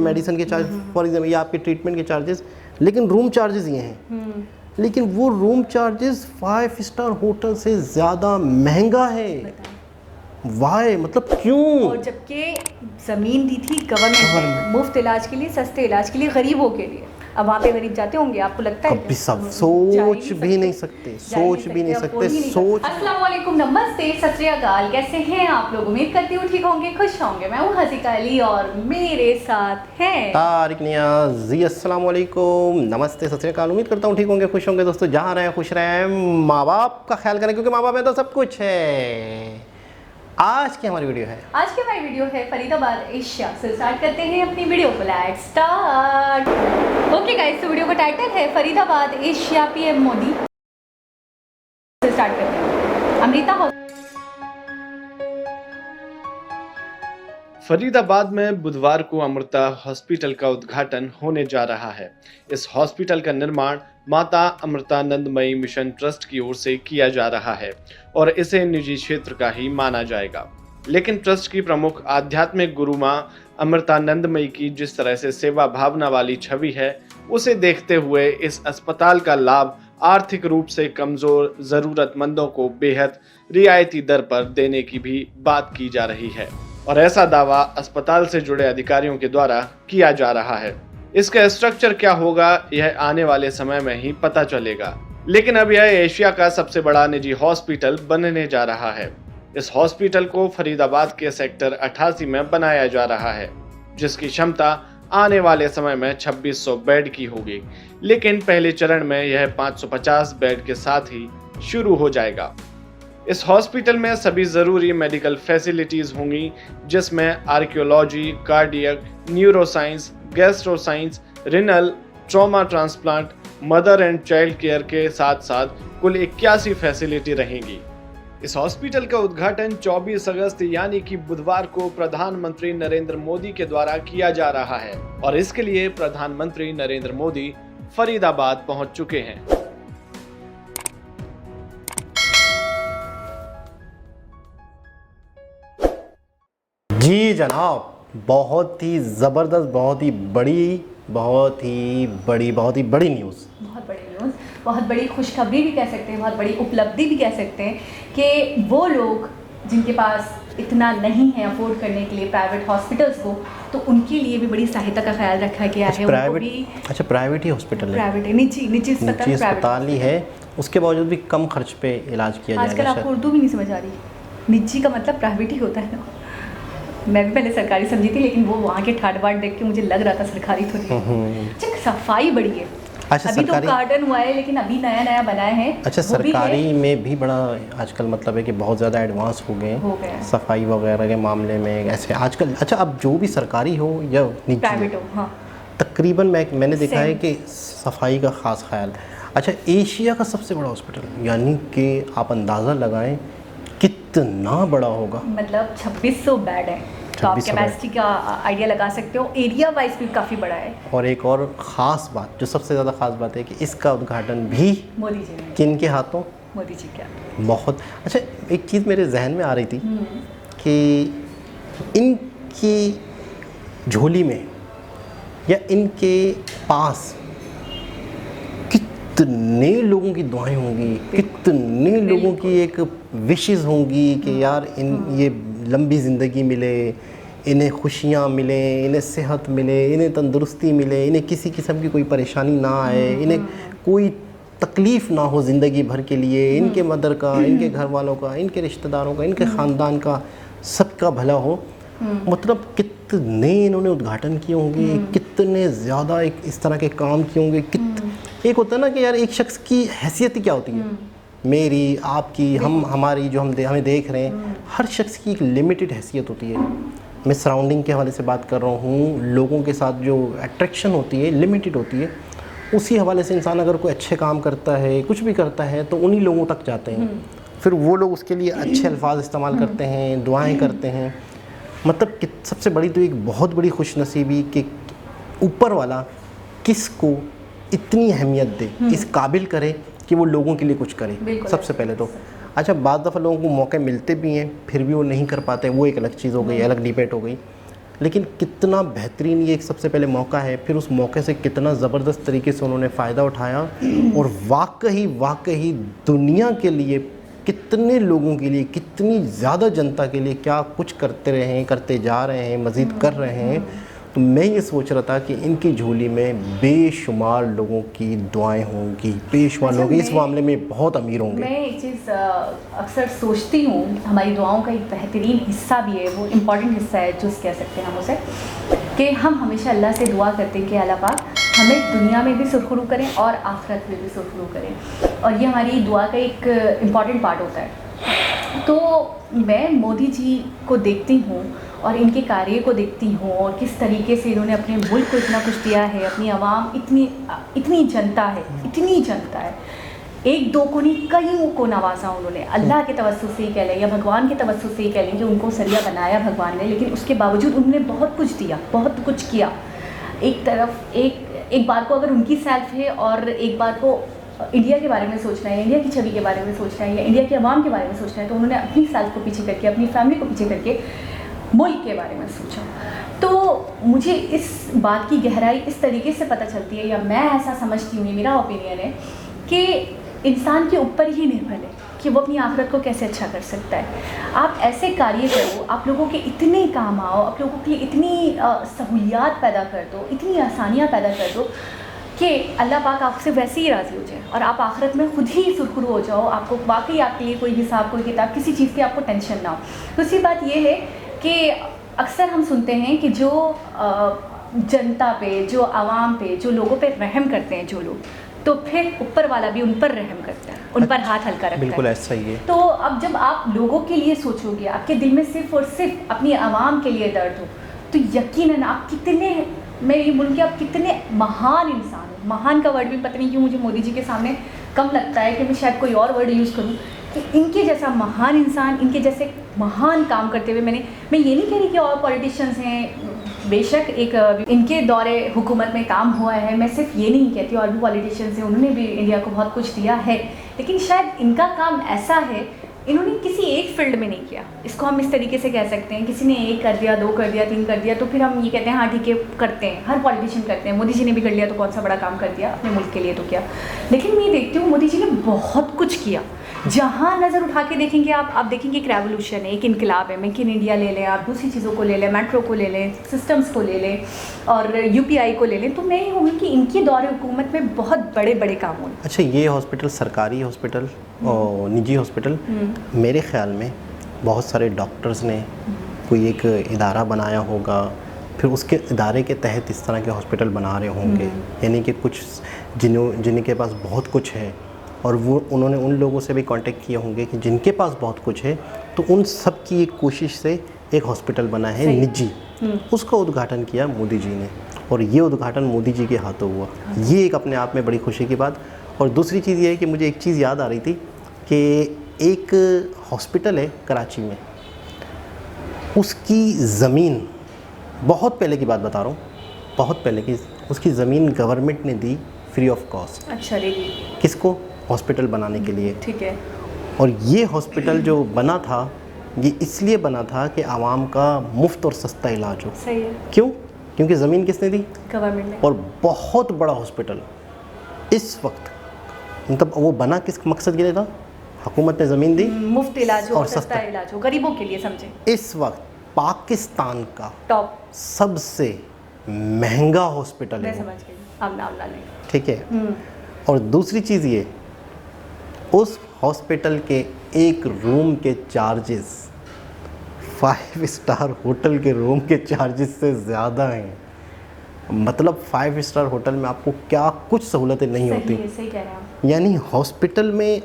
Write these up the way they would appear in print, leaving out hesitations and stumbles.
Medicine के charge for example, या आपके ट्रीटमेंट के चार्जेस, लेकिन रूम चार्जेस ये हैं। लेकिन वो रूम चार्जेस 5 स्टार होटल से ज़्यादा महंगा है। वाई, मतलब क्यों? और जबकि ज़मीन दी थी गवर्नमेंट ने मुफ्त इलाज के लिए, सस्ते इलाज के लिए, गरीबों के लिए। अब वहाँ पे गरीब जाते होंगे, आपको लगता है? कभी सब सोच भी नहीं सकते, सोच भी नहीं सकते, सोच। अस्सलाम वालेकुम, नमस्ते, सत श्री अकाल, कैसे हैं आप लोग? उम्मीद करती हूँ ठीक होंगे, खुश होंगे। मैं हूँ हसीका अली और मेरे साथ हैं तारिक नियाज़ जी। अस्सलाम वालेकुम, नमस्ते, सत श्री अकाल। उम्मीद करता हूँ ठीक होंगे, खुश होंगे। दोस्तों जहाँ रहें खुश रहें, माँ बाप का ख्याल करें, क्योंकि माँ बाप में तो सब कुछ है। आज की हमारी वीडियो है फरीदाबाद एशिया से। स्टार्ट करते हैं अपनी वीडियो को, लेट्स स्टार्ट। ओके गाइस, तो वीडियो का टाइटल है फरीदाबाद एशिया, पीएम मोदी से। स्टार्ट करते हैं। अमृता फरीदाबाद में बुधवार को अमृता हॉस्पिटल का उद्घाटन होने जा रहा है। इस हॉस्पिटल का निर्माण माता अमृतानंदमयी मिशन ट्रस्ट की ओर से किया जा रहा है और इसे निजी क्षेत्र का ही माना जाएगा। लेकिन ट्रस्ट की प्रमुख आध्यात्मिक गुरु मां अमृतानंदमयी की जिस तरह से सेवा भावना वाली छवि है, उसे देखते हुए इस अस्पताल का लाभ आर्थिक रूप से कमजोर जरूरतमंदों को बेहद रियायती दर पर देने की भी बात की जा रही है और ऐसा दावा अस्पताल से जुड़े अधिकारियों के द्वारा किया जा रहा है। इसका स्ट्रक्चर क्या होगा, यह आने वाले समय में ही पता चलेगा। लेकिन अब यह एशिया का सबसे बड़ा निजी हॉस्पिटल बनने जा रहा है। इस हॉस्पिटल को फरीदाबाद के सेक्टर 88 में बनाया जा रहा है, जिसकी क्षमता आने वाले समय में 2600 बेड की होगी। लेकिन पहले चरण में यह 550 बेड के साथ ही शुरू हो जाएगा। इस हॉस्पिटल में सभी जरूरी मेडिकल फैसिलिटीज होंगी, जिसमें archaeology, cardiac, neuroscience, gastroscience, renal, trauma transplant, mother and child care के साथ साथ कुल 81 फैसिलिटी रहेंगी। इस हॉस्पिटल का उद्घाटन 24 अगस्त यानी कि बुधवार को प्रधानमंत्री नरेंद्र मोदी के द्वारा किया जा रहा है और इसके लिए प्रधानमंत्री नरेंद्र मोदी फरीदाबाद पहुंच चुके हैं। जी जनाब, बहुत ही ज़बरदस्त, बहुत ही बड़ी न्यूज़। बहुत बड़ी खुशखबरी भी कह सकते हैं, बहुत बड़ी उपलब्धि भी कह सकते हैं कि वो लोग जिनके पास इतना नहीं है अफोर्ड करने के लिए प्राइवेट हॉस्पिटल्स को, तो उनके लिए भी बड़ी सहायता का ख्याल रखा गया है। प्राइवेट ही हॉस्पिटल है, प्राइवेट है, निजी अस्पताल ही है, उसके बावजूद भी कम खर्च पे इलाज किया जाएगा। आजकल आपको उर्दू भी नहीं समझ आ रही, निजी का मतलब प्राइवेट ही होता है ना। मैं भी पहले सरकारी समझी थी, लेकिन वो वहाँ के ठाट बाट देख के मुझे लग रहा था सरकारी थोड़ी। अच्छा, सफाई बड़ी है। अच्छा, अभी तो गार्डन हुआ है, लेकिन अभी नया बनाए हैं। अच्छा, सरकारी में भी बड़ा आजकल मतलब है कि बहुत ज़्यादा एडवांस हो गए सफाई वगैरह के मामले में ऐसे आजकल। अच्छा, अब जो भी सरकारी हो या निजी प्राइवेट हो, हाँ, तकरीबन मैंने देखा है कि सफाई का ख़ास ख्याल। अच्छा, एशिया का सबसे बड़ा हॉस्पिटल, यानी कि आप अंदाज़ा लगाएं कितना बड़ा होगा। मतलब 2600 बेड है, तो आप कैपेसिटी का आइडिया लगा सकते हो। एरिया वाइज भी काफ़ी बड़ा है। और एक और ख़ास बात, जो सबसे ज़्यादा ख़ास बात है कि इसका उद्घाटन भी मोदी जी ने, किन के हाथों? मोदी जी के। बहुत अच्छा, एक चीज़ मेरे जहन में आ रही थी कि इनकी झोली में या इनके पास कितने लोगों की दुआएं होंगी, कितने लोगों की एक विशेज़ होंगी कि यार ये लंबी ज़िंदगी मिले, इन्हें खुशियाँ मिले, इन्हें सेहत मिले, इन्हें तंदुरुस्ती मिले, इन्हें किसी किस्म की कोई परेशानी ना आए, इन्हें कोई तकलीफ़ ना हो ज़िंदगी भर के लिए, इनके मदर का, इनके घर वालों का, इनके रिश्तेदारों का, इनके ख़ानदान का, सबका भला हो। मतलब कितने इन्होंने उद्घाटन किए होंगे, कितने ज़्यादा एक इस तरह के काम किए होंगे। एक होता है ना कि यार एक शख्स की हैसियत क्या होती है, मेरी, आपकी, हमारी, जो हमें देख रहे हैं, हर शख्स की एक लिमिटेड हैसियत होती है। मैं सराउंडिंग के हवाले से बात कर रहा हूँ, लोगों के साथ जो अट्रैक्शन होती है लिमिटेड होती है। उसी हवाले से इंसान अगर कोई अच्छे काम करता है, कुछ भी करता है, तो उन्हीं लोगों तक जाते हैं, फिर वो लोग उसके लिए अच्छे अल्फाज इस्तेमाल करते हैं, दुआएँ करते हैं। मतलब कि सबसे बड़ी तो एक बहुत बड़ी खुशनसीबी कि ऊपर वाला किसको इतनी अहमियत दे, इस काबिल करे कि वो लोगों के लिए कुछ करे, सबसे पहले तो। अच्छा, बाद दफ़ा लोगों को मौके मिलते भी हैं, फिर भी वो नहीं कर पाते, वो एक अलग चीज़ हो गई, अलग डिबेट हो गई। लेकिन कितना बेहतरीन ये एक सबसे पहले मौका है, फिर उस मौके से कितना ज़बरदस्त तरीके से उन्होंने फ़ायदा उठाया और वाकई दुनिया के लिए कितने लोगों के लिए, कितनी ज़्यादा जनता के लिए क्या कुछ करते रहे हैं, करते जा रहे हैं, मज़ीद कर रहे हैं। तो मैं ये सोच रहा था कि इनकी झोली में बेशुमार लोगों की दुआएं होंगी, बेशुमार लोग इस मामले में बहुत अमीर होंगे। मैं एक चीज़ अक्सर सोचती हूँ, हमारी दुआओं का एक बेहतरीन हिस्सा भी है, वो इम्पॉर्टेंट हिस्सा है जो कह सकते हैं हम उसे, कि हम हमेशा अल्लाह से दुआ करते हैं कि अल्लाह पाक हमें दुनिया में भी सुरखरू करें और आखिरत में भी सुरखरू करें, और ये हमारी दुआ का एक इम्पॉर्टेंट पार्ट होता है। तो मैं मोदी जी को देखती हूँ और इनके कार्य को देखती हूँ और किस तरीके से इन्होंने अपने मुल्क को इतना कुछ दिया है, अपनी आवाम इतनी जनता है, इतनी जनता है, एक दो को नहीं कईयों को नवाजा उन्होंने, अल्लाह के तवस्सुल से ही कह लें या भगवान के तवस्सुल से ही कह लें कि उनको सरिया बनाया भगवान ने, लेकिन उसके बावजूद उन्होंने बहुत कुछ दिया, बहुत कुछ किया। एक तरफ एक बात को अगर उनकी सेल्फ है और एक बात को इंडिया के बारे में सोचना है, इंडिया की छवि के बारे में सोचना है या इंडिया के अवाम के बारे में सोचना है, तो उन्होंने अपनी सेल्फ को पीछे करके, अपनी फैमिली को पीछे करके मुल्क के बारे में सोचा। तो मुझे इस बात की गहराई इस तरीके से पता चलती है, या मैं ऐसा समझती हूँ, ये मेरा ओपिनियन है, कि इंसान के ऊपर ही निर्भर है कि वो अपनी आखिरत को कैसे अच्छा कर सकता है। आप ऐसे कार्य करो, आप लोगों के इतने काम आओ, आप लोगों के लिए इतनी सहूलियात पैदा कर दो, इतनी आसानियाँ पैदा कर दो कि अल्लाह पाक आपसे वैसे ही राज़ी हो जाए और आप आखिरत में खुद ही सुरखरू हो जाओ, आपको वाकई आपके लिए कोई हिसाब, कोई किताब, किसी चीज़ की आपको टेंशन ना हो। दूसरी बात ये है कि अक्सर हम सुनते हैं कि जो जनता पे, जो आवाम पे, जो लोगों पे रहम करते हैं जो लोग, तो फिर ऊपर वाला भी उन पर रहम करता है, उन पर हाथ हल्का रखता है। बिल्कुल ऐसा ही है। तो अब जब आप लोगों के लिए सोचोगे, आपके दिल में सिर्फ और सिर्फ अपनी आवाम के लिए दर्द हो, तो यकीनन आप कितने, मैं ये बोलूँ कि आप कितने महान इंसान हो। महान का वर्ड भी पता नहीं क्यों मुझे मोदी जी के सामने कम लगता है, कि मैं शायद कोई और वर्ड यूज़ करूँ, कि इनके जैसा महान इंसान, इनके जैसे महान काम करते हुए मैं ये नहीं कह रही कि और पॉलिटिशियंस हैं, बेशक एक इनके दौरे हुकूमत में काम हुआ है, मैं सिर्फ ये नहीं कहती, और भी पॉलिटिशियंस हैं, उन्होंने भी इंडिया को बहुत कुछ दिया है, लेकिन शायद इनका काम ऐसा है, इन्होंने किसी एक फील्ड में नहीं किया। इसको हम इस तरीके से कह सकते हैं, किसी ने 1 कर दिया, 2 कर दिया, 3 कर दिया, तो फिर हम ये कहते हैं हाँ ठीक है करते हैं, हर पॉलिटिशियन करते हैं, मोदी जी ने भी कर लिया तो कौन सा बड़ा काम कर दिया अपने मुल्क के लिए, तो क्या। लेकिन मैं देखती हूँ मोदी जी ने बहुत कुछ किया। जहाँ नज़र उठा के देखेंगे आप देखेंगे एक रेवोल्यूशन है, एक इनकलाब है। मेक इन इंडिया ले लें, आप दूसरी चीज़ों को ले लें, मेट्रो को ले लें, सिस्टम्स को ले लें और UPI को ले लें, तो मैं ये कहूँगी कि इनके दौरे हुकूमत में बहुत बड़े बड़े काम हुए। अच्छा, ये हॉस्पिटल सरकारी हॉस्पिटल और निजी हॉस्पिटल, मेरे ख्याल में बहुत सारे डॉक्टर्स ने कोई एक इदारा बनाया होगा, फिर उसके इदारे के तहत इस तरह के हॉस्पिटल बना रहे होंगे, यानी कि कुछ जिनके पास बहुत कुछ है, और वो उन्होंने उन लोगों से भी कांटेक्ट किए होंगे कि जिनके पास बहुत कुछ है, तो उन सब की एक कोशिश से एक हॉस्पिटल बना है निजी, उसका उद्घाटन किया मोदी जी ने, और ये उद्घाटन मोदी जी के हाथों हुआ। ये एक अपने आप में बड़ी खुशी की बात। और दूसरी चीज़ ये है कि मुझे एक चीज़ याद आ रही थी कि एक हॉस्पिटल है कराची में, उसकी ज़मीन, बहुत पहले की बात बता रहा हूँ, बहुत पहले की, उसकी ज़मीन गवर्नमेंट ने दी फ्री ऑफ कॉस्ट। अच्छा, किसको? हॉस्पिटल बनाने के लिए। ठीक है। और ये हॉस्पिटल जो बना था, ये इसलिए बना था कि आवाम का मुफ्त और सस्ता इलाज हो। सही है। क्यों? क्योंकि ज़मीन किसने दी? गवर्नमेंट ने। और बहुत बड़ा हॉस्पिटल इस वक्त, मतलब वो बना किस मकसद के लिए था? हुकूमत ने ज़मीन दी, मुफ्त इलाज हो और और सस्ता इलाज हो, गरीबों के लिए, समझे। इस वक्त पाकिस्तान का टॉप सबसे महंगा हॉस्पिटल मैं है, समझ गई, अब नाम ला लें। ठीक है। और दूसरी चीज़ ये, उस हॉस्पिटल के एक रूम के चार्जेस 5 स्टार होटल के रूम के चार्जेस से ज़्यादा हैं। मतलब 5 स्टार होटल में आपको क्या कुछ सहूलतें नहीं होती। सही कह रहे हैं आप। यानी हॉस्पिटल में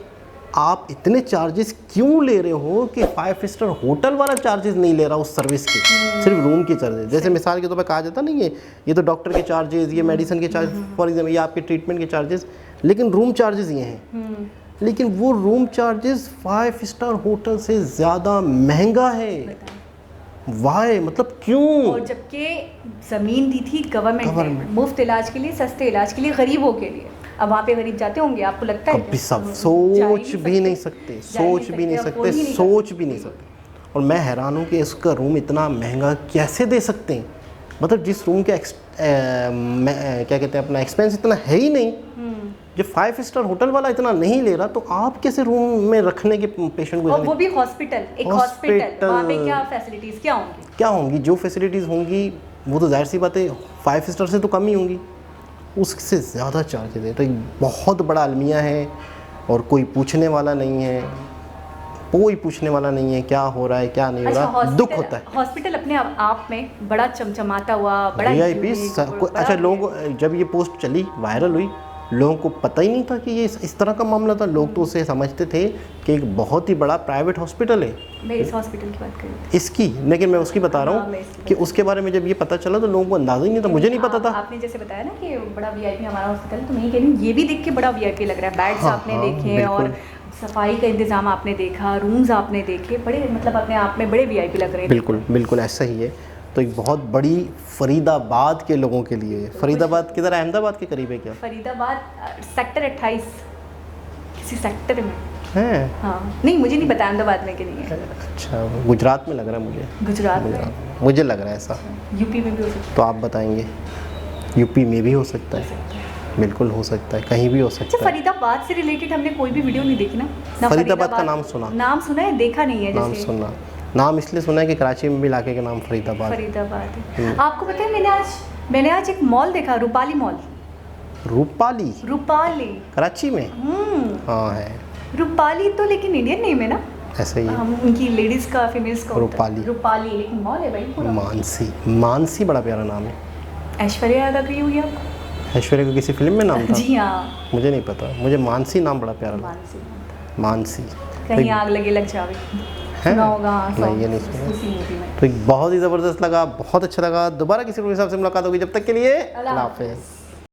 आप इतने चार्जेस क्यों ले रहे हो कि 5 स्टार होटल वाला चार्जेस नहीं ले रहा उस सर्विस के, सिर्फ रूम के चार्जेस। जैसे मिसाल के तौर पर कहा जाता नहीं है, ये तो डॉक्टर के चार्जेस, ये मेडिसिन के चार्जेस, फॉर एग्जाम्पल ये आपके ट्रीटमेंट के चार्जेस, लेकिन रूम चार्जेस ये हैं। लेकिन वो रूम चार्जेस 5 स्टार होटल से ज़्यादा महंगा है। वाई, मतलब क्यों? और जबकि ज़मीन दी थी गवर्नमेंट ने मुफ्त इलाज के लिए, सस्ते इलाज के लिए, गरीबों के लिए। अब वहाँ पे गरीब जाते होंगे, आपको लगता है? कभी सब सोच भी नहीं सकते, सोच भी नहीं सकते, सोच भी नहीं सकते। और मैं हैरान हूँ कि इसका रूम इतना महंगा कैसे दे सकते हैं। मतलब जिस रूम के क्या कहते हैं अपना एक्सपेंस इतना है ही नहीं, जो 5 स्टार होटल वाला इतना नहीं ले रहा, तो आप कैसे रूम में रखने के पेशेंट को, और वो भी हॉस्पिटल, एक हॉस्पिटल, वहाँ पे क्या फैसिलिटीज़ क्या होंगी? जो फैसिलिटीज़ होंगी वो तो जाहिर सी बात है 5 स्टार से तो कम ही होंगी, उससे ज़्यादा चार्जेज है। तो एक बहुत बड़ा अलमिया है और कोई पूछने वाला नहीं है, कोई पूछने वाला नहीं है क्या हो रहा है क्या नहीं हो रहा। दुख होता है। हॉस्पिटल अपने आप में बड़ा चमचमाता हुआ, बड़ा VIP। अच्छा, लोग जब ये पोस्ट चली, वायरल हुई, लोगों को पता ही नहीं था कि ये इस तरह का मामला था। लोग तो उसे समझते थे कि एक बहुत ही बड़ा प्राइवेट हॉस्पिटल है। मैं इस हॉस्पिटल की बात कर रही थी, इसकी, लेकिन मैं उसकी बता रहा हूँ कि उसके बारे में जब ये पता चला तो लोगों को अंदाजा ही नहीं था, मुझे नहीं पता था। आपने जैसे बताया ना कि बड़ा VIP हमारा हॉस्पिटल, तो मैं ये कह रही हूँ ये भी देख के बड़ा VIP लग रहा है। बेड्स आपने देखे और सफाई का इंतजाम आपने देखा, रूम्स आपने देखे, बड़े मतलब अपने आप में बड़े VIP लग रहे हैं। बिल्कुल बिल्कुल ऐसा ही है। तो एक बहुत बड़ी फरीदाबाद के लोगों के लिए, फरीदाबाद किधर, अहमदाबाद के करीब है क्या? फरीदाबाद सेक्टर 28 किसी सेक्टर में है। हाँ, नहीं मुझे नहीं पता अहमदाबाद में कि नहीं है। अच्छा, गुजरात में लग रहा है मुझे। गुजरात में, मुझे लग रहा है ऐसा। यूपी में भी हो सकता तो आप बताएंगे? यूपी में भी हो सकता है, बिल्कुल हो सकता है, कहीं भी हो है। सकता है। फरीदाबाद से रिलेटेड हमने कोई भी वीडियो नहीं देखी ना? फरीदाबाद का नाम सुना? नाम सुना है, देखा नहीं है। नाम सुना, नाम इसलिए सुना है कि कराची में भी इलाके का नाम फरीदाबाद है। आपको पता है मैंने आज एक मॉल देखा, रूपाली मॉल। रूपाली कराची में? हाँ है रूपाली, तो लेकिन इंडियन नेम है ना? ऐसे ही हम उनकी लेडीज का, फीमेल्स का रूपाली, लेकिन मॉल है भाई पूरा। मानसी बड़ा प्यारा नाम है। ऐश्वर्या याद आ गई होगी आपको? ऐश्वर्या को किसी फिल्म में नाम था? जी हाँ, मुझे नहीं पता, मुझे मानसी नाम बड़ा प्यारा लगा। मानसी कहीं आग लगे लग जावे, सुना होगा? नहीं, ये नहीं सुना। तो बहुत ही ज़बरदस्त लगा, बहुत अच्छा लगा। दोबारा किसी हिसाब से मुलाकात होगी, जब तक के लिए अल्लाह हाफ़िज़।